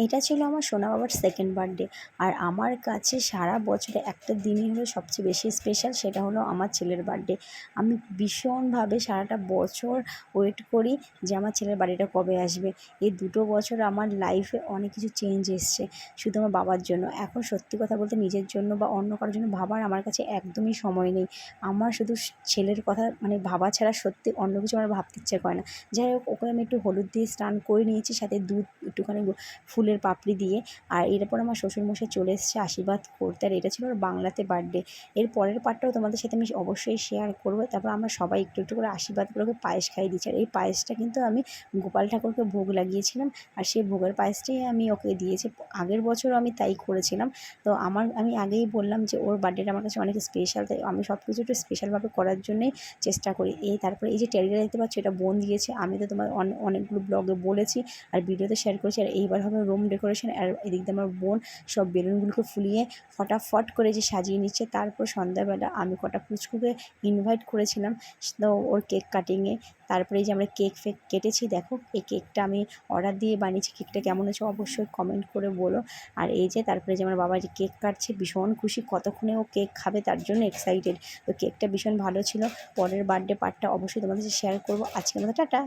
এটা ছিল আমার সোনা বাবার সেকেন্ড বার্থডে। আর আমার কাছে সারা বছরে একটা দিনই হলো সবচেয়ে বেশি স্পেশাল, সেটা হলো আমার ছেলের বার্থডে। আমি ভীষণভাবে সারাটা বছর ওয়েট করি যে আমার ছেলের বার্থডেটা কবে আসবে। এই 2 বছর আমার লাইফে অনেক কিছু চেঞ্জ এসছে শুধু আমার বাবার জন্য। এখন সত্যি কথা বলতে নিজের জন্য বা অন্য কারোর জন্য ভাবার আমার কাছে একদমই সময় নেই। আমার শুধু ছেলের কথা মানে ভাবা ছাড়া সত্যি অন্য কিছু আমার ভাবতে ইচ্ছে করে না। যাই হোক, ওকে আমি একটু হলুদ দিয়ে স্নান করে নিয়েছি, সাথে দুধ একটুখানি ফুলের পাপড়ি দিয়ে। আর এরপর আমার শ্বশুরমশাই চলে এসেছে আশীর্বাদ করতে, আর এটা ছিল ওর বাংলাতে বার্থডে। এর পরের পার্টটাও তোমাদের সাথে আমি অবশ্যই শেয়ার করবো। তারপর আমরা সবাই একটু একটু করে আশীর্বাদ করে ওকে পায়েস খাইয়ে দিচ্ছি। আর এই পায়েসটা কিন্তু আমি গোপাল ঠাকুরকে ভোগ লাগিয়েছিলাম, আর সেই ভোগের পায়েসটাই আমি ওকে দিয়েছি। আগের বছরও আমি তাই করেছিলাম। তো আমি আগেই বললাম যে ওর বার্থডেটা আমার কাছে অনেক স্পেশাল, তাই আমি সব কিছু একটু স্পেশালভাবে করার জন্যেই চেষ্টা করি। তারপরে এই যে টেডিটা দেখতে পাচ্ছ, এটা বোন দিয়েছে। আমি তো তোমার অনেকগুলো ব্লগে বলেছি আর ভিডিওতে শেয়ার করেছি। আর এইবার হবে রুম ডেকোরেশন, আর এদিক দিয়ে আমার বোন সব বেলুনগুলোকে ফুলিয়ে ফটাফট করে যে সাজিয়ে নিচ্ছে। তারপর সন্ধ্যাবেলা আমি কটা পুচকুকে ইনভাইট করেছিলাম, তো ওর কেক কাটিংয়ে। তারপরে এই যে আমরা কেক কেটেছি, দেখো এই কেকটা আমি অর্ডার দিয়ে বানিয়েছি। কেকটা কেমন হয়েছে অবশ্যই কমেন্ট করে বলো। আর এই যে তারপরে যে আমার বাবা যে কেক কাটছে, ভীষণ খুশি, কতক্ষণে ও কেক খাবে তার জন্য এক্সাইটেড। তো কেকটা ভীষণ ভালো ছিল। পরের বার্থডে পার্টটা অবশ্যই তোমাদের সাথে শেয়ার করবো। আজকের মতো টাটা।